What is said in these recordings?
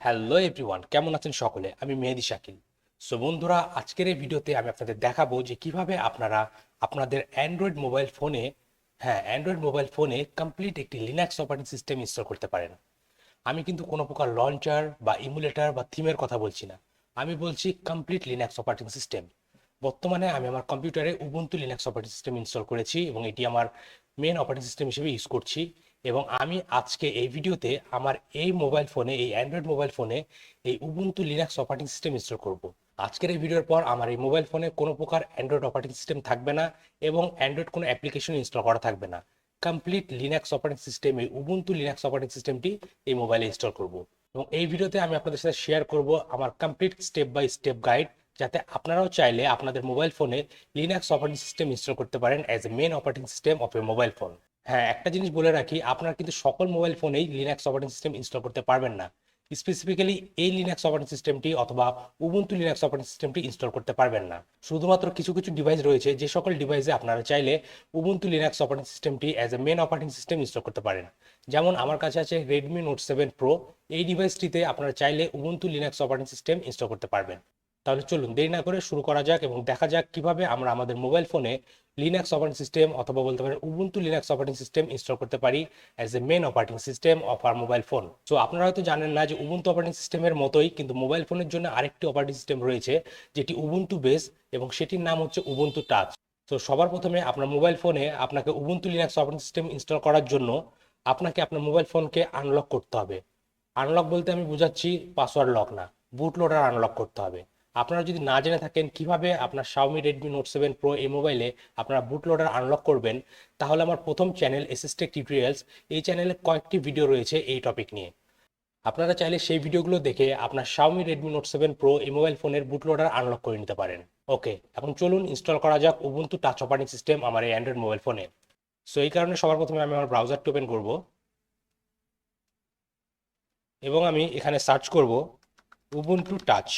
Hello everyone, কেমন আছেন সকলে? আমি মেহেদি শাকিল। সো বন্ধুরা, আজকের এই ভিডিওতে আমি আপনাদের দেখাবো যে কিভাবে আপনারা আপনাদের অ্যান্ড্রয়েড মোবাইল ফোনে কমপ্লিট একটি লিনাক্স অপারেটিং সিস্টেম ইনস্টল করতে পারেন। আমি কিন্তু কোনো প্রকার লঞ্চার বা ইমুলেটর বা থিমের কথা বলছি না। আমি বলছি কমপ্লিট লিনাক্স অপারেটিং সিস্টেম। বর্তমানে আমি আমার কম্পিউটারে Ubuntu Linux operating system install করেছি এবং এটি আমার মেন অপারেটিং সিস্টেম হিসেবে ইউজ করছি। এবং আমি আজকে এই ভিডিওতে আমার এই অ্যান্ড্রয়েড মোবাইল ফোনে এই Ubuntu Linux operating system install করব। আজকের এই ভিডিওর পর আমার এই মোবাইল ফোনে কোনো প্রকার অ্যান্ড্রয়েড অপারেটিং সিস্টেম থাকবে না এবং অ্যান্ড্রয়েড কোনো অ্যাপ্লিকেশন ইনস্টল করা থাকবে না। কমপ্লিট লিনাক্স অপারেটিং সিস্টেম, এই উবুন্টু লিনাক্স অপারেটিং সিস্টেমটি এই মোবাইলে ইনস্টল করব। এবং এই ভিডিওতে আমি আপনাদের সাথে শেয়ার করব আমার complete step by step guide, যাতে আপনারাও চাইলে আপনাদের মোবাইল ফোনে লিনাক্স অপারেটিং সিস্টেম ইনস্টল করতে পারেন as a main operating system of a mobile phone. হ্যাঁ, একটা জিনিস বলে রাখি, আপনারা কিন্তু সকল মোবাইল ফোনেই লিনাক্স অপারেটিং সিস্টেম ইনস্টল করতে পারবেন না। স্পেসিফিক্যালি এই লিনাক্স অপারেটিং সিস্টেমটি অথবা উবুন্টু লিনাক্স অপারেটিং সিস্টেমটি ইনস্টল করতে পারবেন না। শুধুমাত্র কিছু কিছু ডিভাইস রয়েছে যে সকল ডিভাইসে আপনারা চাইলে উবুন্টু লিনাক্স অপারেটিং সিস্টেমটি as a main operating system install করতে পারেন। যেমন আমার কাছে আছে রেডমি নোট 7 প্রো। এই ডিভাইসটিতে আপনারা চাইলে Ubuntu Linux operating system install করতে পারবেন। তাহলে চলুন দেরি না করে শুরু করা যাক এবং দেখা যাক কিভাবে আমরা আমাদের মোবাইল ফোনে লিনাক্স অপারেটিং সিস্টেম অথবা বলতে পারেন Ubuntu Linux operating system install করতে পারি as a main operating system of আর মোবাইল ফোন। সো আপনারা হয়তো জানেন না যে উবুন্টু অপারেটিং সিস্টেমের মতোই কিন্তু মোবাইল ফোনের জন্য আরেকটি অপারেটিং সিস্টেম রয়েছে যেটি উবুন্টু বেস এবং সেটির নাম হচ্ছে উবুন্টু টাচ। তো সবার প্রথমে আপনার মোবাইল ফোনে আপনাকে Ubuntu Linux operating system install করার জন্য আপনাকে আপনার মোবাইল ফোনকে আনলক করতে হবে। আনলক বলতে আমি বুঝাচ্ছি পাসওয়ার্ড লক না, বুট লোডার আনলক করতে হবে। আপনারা যদি না জেনে থাকেন কিভাবে আপনার Xiaomi Redmi Note 7 Pro এই মোবাইলে আপনারা বুট লোডার আনলক করবেন, তাহলে আমার প্রথম চ্যানেল এসএসটেক টিউটোরিয়ালস, এই চ্যানেলে কয়েকটি ভিডিও রয়েছে এই টপিক নিয়ে। আপনারা চাইলে সেই ভিডিওগুলো দেখে আপনার Xiaomi Redmi Note 7 Pro এই মোবাইল ফোনের বুট লোডার আনলক করে নিতে পারেন। ওকে, এখন চলুন ইনস্টল করা যাক উবুন্টু টাচ অপারেটিং সিস্টেম আমার এই অ্যান্ড্রয়েড মোবাইল ফোনে। সো এই কারণে সবার প্রথমে আমি আমার ব্রাউজারটি ওপেন করব এবং আমি এখানে সার্চ করব উবুন্টু টাচ।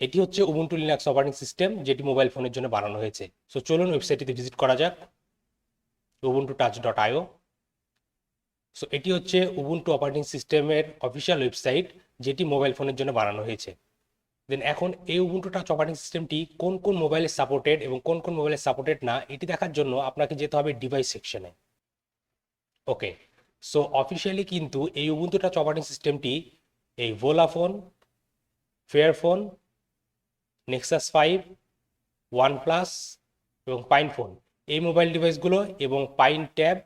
এটি হচ্ছে উবুন্টু লিনাক্স অপারেটিং সিস্টেম যেটি মোবাইল ফোনের জন্য বানানো হয়েছে। সো চলুন ওয়েবসাইটটিতে ভিজিট করা যাক, ubuntu-touch.io। সো এটি হচ্ছে উবুন্টু অপারেটিং সিস্টেমের অফিসিয়াল ওয়েবসাইট যেটি মোবাইল ফোনের জন্য বানানো হয়েছে। দেন এখন এই উবুন্টু টাচ অপারেটিং সিস্টেমটি কোন কোন মোবাইলে সাপোর্টেড এবং কোন কোন মোবাইলে সাপোর্টেড না, এটি দেখার জন্য আপনাকে যেতে হবে ডিভাইস সেকশনে। ওকে, সো অফিসিয়ালি কিন্তু এই উবুন্টু টাচ অপারেটিং সিস্টেমটি এই ভোলাফোন, ফেয়ারফোন, নেক্সাস 5, ওয়ানপ্লাস এবং পাইন ফোন এই মোবাইল ডিভাইসগুলো এবং পাইন ট্যাব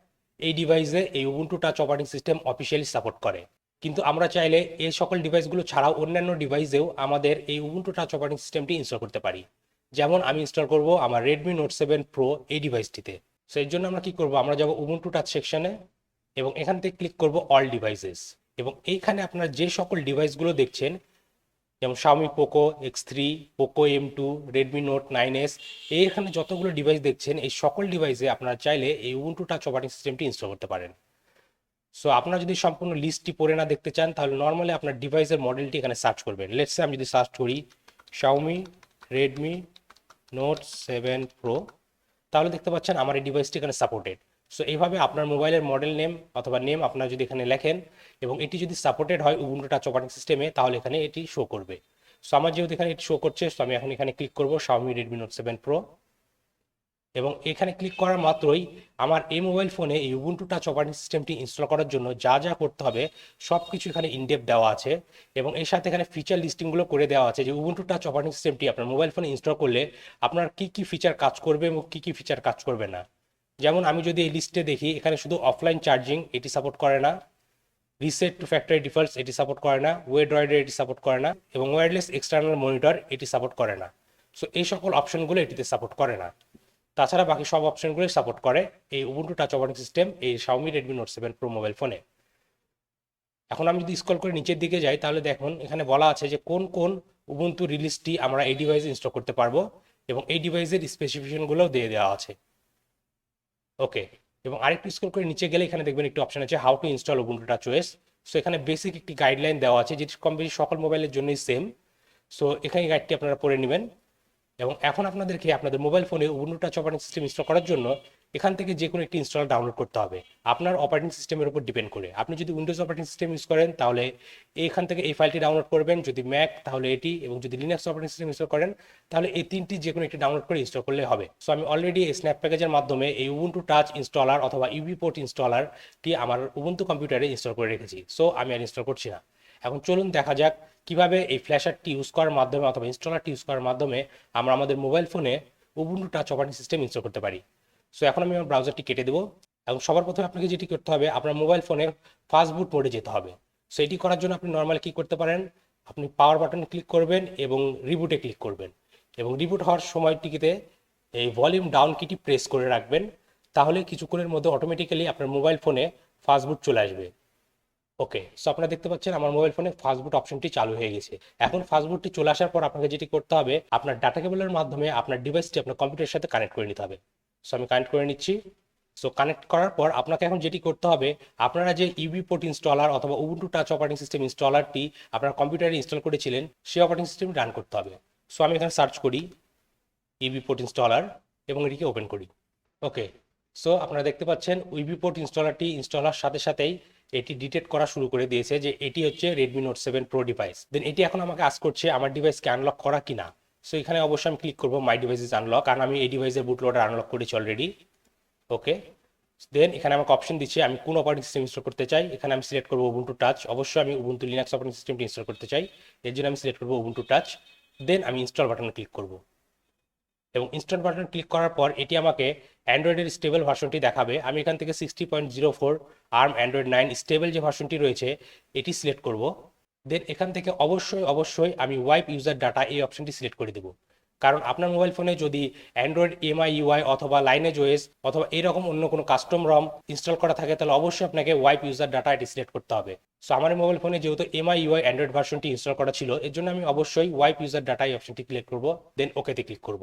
এই ডিভাইসে এই Ubuntu touch operating system officially support করে। কিন্তু আমরা চাইলে এই সকল ডিভাইসগুলো ছাড়াও অন্যান্য ডিভাইসেও আমাদের এই উবুন্টু টাচ অপারেটিং সিস্টেমটি ইনস্টল করতে পারি। যেমন আমি ইনস্টল করব আমার রেডমি নোট 7 প্রো এই ডিভাইসটিতে। সো এর জন্য আমরা কি করব, আমরা যাব উবুন্টু টাচ সেকশনে এবং এখান থেকে ক্লিক করব অল ডিভাইসেস। এবং এইখানে আপনারা যে সকল ডিভাইসগুলো দেখছেন, যেমন Xiaomi Poco X3, Poco M2, Redmi Note 9s, এইখানে যতগুলো ডিভাইস দেখছেন এই সকল ডিভাইসে আপনারা চাইলে এই উবুন্টু টাচ অপারেটিং সিস্টেমটি ইনস্টল করতে পারেন। সো আপনারা যদি সম্পূর্ণ লিস্টটি পড়ে না দেখতে চান, তাহলে নর্মালি আপনার ডিভাইসের মডেলটি এখানে সার্চ করবেন। লেটস সে আমি যদি সার্চ করি Xiaomi Redmi Note 7 Pro, তাহলে দেখতে পাচ্ছেন আমার এই ডিভাইসটি এখানে সাপোর্টেড। সো এইভাবে আপনার মোবাইলের মডেল নেম অথবা নেম আপনারা যদি এখানে লেখেন এবং এটি যদি সাপোর্টেড হয় উবুন্টু টাচ অপারেটিং সিস্টেমে, তাহলে এখানে এটি শো করবে। সো আমার যেহেতু এখানে এটি শো করছে, সো আমি এখন এখানে ক্লিক করব Xiaomi Redmi Note 7 Pro এবং এখানে ক্লিক করার মাত্রই আমার এই মোবাইল ফোনে এই উবুন্টু টাচ অপারেটিং সিস্টেমটি ইনস্টল করার জন্য যা যা করতে হবে সব কিছু এখানে ইনডেপথ দেওয়া আছে এবং এর সাথে এখানে ফিচার লিস্টিংগুলো করে দেওয়া আছে যে উবুন্টু টাচ অপারেটিং সিস্টেমটি আপনার মোবাইল ফোনে ইনস্টল করলে আপনার কি কি ফিচার কাজ করবে এবং কি কি ফিচার কাজ করবে না। যেমন আমি যদি এই লিস্টে দেখি, এখানে শুধু অফলাইন চার্জিং এটি সাপোর্ট করে না, রিসেট টু ফ্যাক্টরি ডিফল্টস এটি সাপোর্ট করে না, ওয়েড রাইডার এটি সাপোর্ট করে না এবং ওয়্যারলেস এক্সটার্নাল মনিটর এটি সাপোর্ট করে না। সো এই সকল অপশনগুলো এটিতে সাপোর্ট করে না। তাছাড়া বাকি সব অপশনগুলোই সাপোর্ট করে এই উবুন্টু টাচ অপারেটিং সিস্টেম এই Xiaomi Redmi Note 7 Pro mobile ফোনে। এখন আমি যদি স্ক্রল করে নিচের দিকে যাই, তাহলে দেখুন এখানে বলা আছে যে কোন কোন উবুন্টু রিলিজটি আমরা এই ডিভাইসে ইনস্টল করতে পারবো এবং এই ডিভাইসের স্পেসিফিকেশনগুলোও দিয়ে দেওয়া আছে। ওকে, এবং আরেকটু স্ক্রল করে নিচে গেলে এখানে দেখবেন একটি অপশন আছে how to install Ubuntu Touch OS. So এখানে বেসিক একটি গাইডলাইন দেওয়া আছে যেটি কম বেশি সকল মোবাইলের জন্যই সেম। সো এখানে এই গাইডটি আপনারা পড়ে নেবেন এবং এখন আপনাদেরকে আপনাদের মোবাইল ফোনে Ubuntu touch operating system install করার জন্য এখান থেকে যে কোনো একটি ইনস্টলার ডাউনলোড করতে হবে আপনার অপারেটিং সিস্টেমের উপর ডিপেন্ড করে। আপনি যদি উইন্ডোজ অপারেটিং সিস্টেম ইউজ করেন তাহলে এখান থেকে এই ফাইলটি ডাউনলোড করবেন, যদি ম্যাক তাহলে এটি, এবং যদি লিনাক্স অপারেটিং সিস্টেম ইনস্টল করেন তাহলে এই তিনটি যে কোনো একটি ডাউনলোড করে ইনস্টল করলে হবে। সো আমি অলরেডি এই স্ন্যাপ প্যাকেজের মাধ্যমে এই উবুন্টু টাচ ইনস্টলার অথবা ইউবি পোর্ট ইনস্টলারটি আমার উবুন্টু কম্পিউটারে ইনস্টল করে রেখেছি। সো আমি আর ইনস্টল করছি না। এখন চলুন দেখা যাক কিভাবে এই ফ্ল্যাশারটি ইউজ করার মাধ্যমে অথবা ইনস্টলারটি ইউজ করার মাধ্যমে আমরা আমাদের মোবাইল ফোনে Ubuntu touch operating system install করতে পারি। সো এখন আমি আমার ব্রাউজারটি কেটে দেবো এবং সবার প্রথমে আপনাকে যেটি করতে হবে আপনার মোবাইল ফোনে ফাস্ট বুট মোডে যেতে হবে। সো এটি করার জন্য আপনি নর্মালি কী করতে পারেন, আপনি পাওয়ার বাটনে ক্লিক করবেন এবং রিবুটে ক্লিক করবেন এবং রিবুট হওয়ার সময়টিতে এই ভলিউম ডাউন কিটি প্রেস করে রাখবেন, তাহলে কিছুক্ষণের মধ্যে অটোমেটিক্যালি আপনার মোবাইল ফোনে ফাস্ট বুট চলে আসবে। ওকে, সো আপনারা দেখতে পাচ্ছেন আমার মোবাইল ফোনে ফাস্ট বুট অপশনটি চালু হয়ে গেছে। এখন ফাস্ট বুটটি চলে আসার পর আপনাকে যেটি করতে হবে আপনার ডাটা কেবলের মাধ্যমে আপনার ডিভাইসটি আপনার কম্পিউটারের সাথে কানেক্ট করে নিতে হবে। সো আমি কানেক্ট করে নিচ্ছি। সো কানেক্ট করার পর আপনাকে এখন যেটি করতে হবে, আপনারা যে ইউবি পোর্ট ইনস্টলার অথবা উবুন্টু টাচ অপারেটিং সিস্টেম ইনস্টলারটি আপনার কম্পিউটারে ইনস্টল করেছিলেন সেই অপারেটিং সিস্টেম রান করতে হবে। সো আমি এখানে সার্চ করি ইউবি পোর্ট ইনস্টলার এবং এটিকে ওপেন করি। ওকে, সো আপনারা দেখতে পাচ্ছেন ইউবি পোর্ট ইনস্টলারটি ইনস্টলার সাথে সাথেই এটি ডিটেক্ট করা শুরু করে দিয়েছে যে এটি হচ্ছে রেডমি নোট 7 প্রো ডিভাইস। দেন এটি এখন আমাকে আস্ক করছে আমার ডিভাইসকে আনলক করা কিনা। সো এখানে অবশ্যই আমি ক্লিক করবো মাই ডিভাইস ইজ আনলক, কারণ আমি এই ডিভাইসের বুট লোডার আনলক করেছি অলরেডি। ওকে, দেন এখানে আমাকে অপশন দিচ্ছে আমি কোন অপারেটিং সিস্টেম ইনস্টল করতে চাই। এখানে আমি সিলেক্ট করবো উবুন্টু টাচ। অবশ্যই আমি উবুন্টু লিনাক্স অপারেটিং সিস্টেমটি ইনস্টল করতে চাই, এর জন্য আমি সিলেক্ট করবো উবুন্টু টাচ। দেন আমি ইনস্টল বাটনে ক্লিক করবো এবং ইনস্টল বাটন ক্লিক করার পর এটি আমাকে অ্যান্ড্রয়েডের স্টেবল ভার্সনটি দেখাবে। আমি এখান থেকে 60.04 আর্ম অ্যান্ড্রয়েড 9 স্টেবল যে ভার্সনটি রয়েছে এটি সিলেক্ট করব। দেন এখান থেকে অবশ্যই আমি ওয়াইপ ইউজার ডাটা এই অপশনটি সিলেক্ট করে দেবো, কারণ আপনার মোবাইল ফোনে যদি অ্যান্ড্রয়েড MIUI অথবা লাইনেজ ওএস অথবা এরকম অন্য কোনো কাস্টম রম ইনস্টল করা থাকে তাহলে অবশ্যই আপনাকে ওয়াইপ ইউজার ডাটা এটি সিলেক্ট করতে হবে। সো আমার মোবাইল ফোনে যেহেতু MIUI অ্যান্ড্রয়েড ভার্সনটি ইনস্টল করা ছিল এর জন্য আমি অবশ্যই ওয়াইপ ইউজার ডাটা এই অপশনটি ক্লিক করব, দেন ওকেতে ক্লিক করব।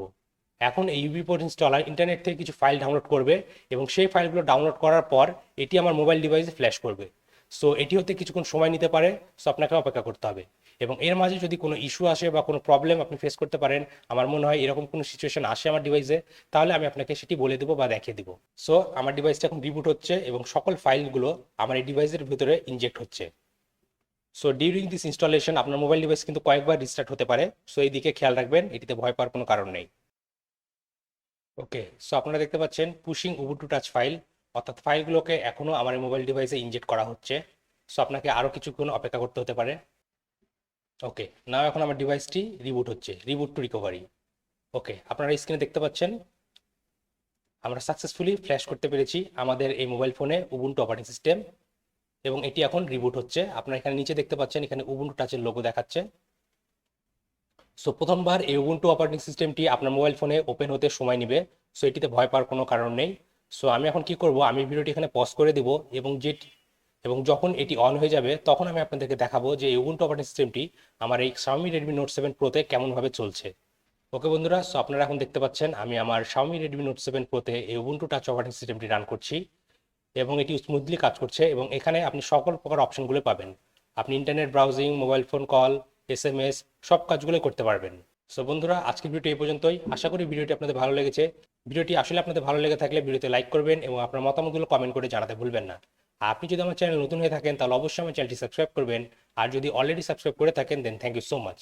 এখন এই ইউবি পোর্ট ইনস্টলার ইন্টারনেট থেকে কিছু ফাইল ডাউনলোড করবে এবং সেই ফাইলগুলো ডাউনলোড করার পর এটি আমার মোবাইল ডিভাইসে ফ্ল্যাশ করবে। সো এটি হতে কিছুক্ষণ সময় নিতে পারে, সো আপনাকে অপেক্ষা করতে হবে। এবং এর মাঝে যদি কোনো ইস্যু আসে বা কোনো প্রবলেম আপনি ফেস করতে পারেন, আমার মনে হয় এরকম কোনো সিচুয়েশন আসে আমার ডিভাইসে, তাহলে আমি আপনাকে সেটি বলে দেবো বা দেখিয়ে দেবো। সো আমার ডিভাইসটা এখন রিবুট হচ্ছে এবং সকল ফাইলগুলো আমার এই ডিভাইসের ভিতরে ইনজেক্ট হচ্ছে। সো ডিউরিং দিস ইনস্টলেশন আপনার মোবাইল ডিভাইস কিন্তু কয়েকবার রিস্টার্ট হতে পারে, সো এই দিকে খেয়াল রাখবেন, এটিতে ভয় পাওয়ার কোনো কারণ নেই। ওকে, সো আপনারা দেখতে পাচ্ছেন পুশিং উবুন্টু টাচ ফাইল, অর্থাৎ ফাইলগুলোকে এখনও আমার মোবাইল ডিভাইসে ইনজেক্ট করা হচ্ছে। সো আপনাকে আরও কিছুক্ষণ অপেক্ষা করতে হতে পারে। ওকে, নাও এখন আমার ডিভাইসটি রিবুট হচ্ছে, রিবুট টু রিকভারি। ওকে, আপনারা স্ক্রিনে দেখতে পাচ্ছেন আমরা সাকসেসফুলি ফ্ল্যাশ করতে পেরেছি আমাদের এই মোবাইল ফোনে উবুন্টু অপারেটিং সিস্টেম এবং এটি এখন রিবুট হচ্ছে। আপনারা এখানে নিচে দেখতে পাচ্ছেন এখানে উবুন্টু টাচের লোগো দেখাচ্ছে। সো প্রথমবার এই উবুন্টু অপারেটিং সিস্টেমটি আপনার মোবাইল ফোনে ওপেন হতে সময় নেবে, সো এটিতে ভয় পাওয়ার কোনো কারণ নেই। সো আমি এখন কি করব, আমি ভিডিওটি এখানে পজ করে দেব এবং যখন এটি অন হয়ে যাবে তখন আমি আপনাদেরকে দেখাবো যে এই উবুন্টু অপারেটিং সিস্টেমটি আমার এই Xiaomi Redmi Note 7 Pro-তে কেমনভাবে চলছে। ওকে বন্ধুরা, সো আপনারা এখন দেখতে পাচ্ছেন আমি আমার Xiaomi Redmi Note 7 Pro-তে এই উবুন্টু টাচ অপারেটিং সিস্টেমটি রান করছি এবং এটি স্মুথলি কাজ করছে এবং এখানে আপনি সকল প্রকার অপশনগুলো পাবেন। আপনি internet browsing, mobile phone call, SMS সব কাজগুলো করতে পারবেন। সো বন্ধুরা, আজকের ভিডিওটি এই পর্যন্তই। আশা করি ভিডিওটি আপনাদের ভালো লেগেছে। ভিডিওটি আসলে আপনাদের ভালো লেগে থাকলে ভিডিওতে লাইক করবেন এবং আপনার মতামতগুলো কমেন্ট করে জানাতে ভুলবেন না। আর আপনি যদি আমার চ্যানেল নতুন হয়ে থাকেন তাহলে অবশ্যই আমার চ্যানেলটি সাবস্ক্রাইব করবেন, আর যদি অলরেডি সাবস্ক্রাইব করে থাকেন দেন থ্যাংক ইউ সো মাচ।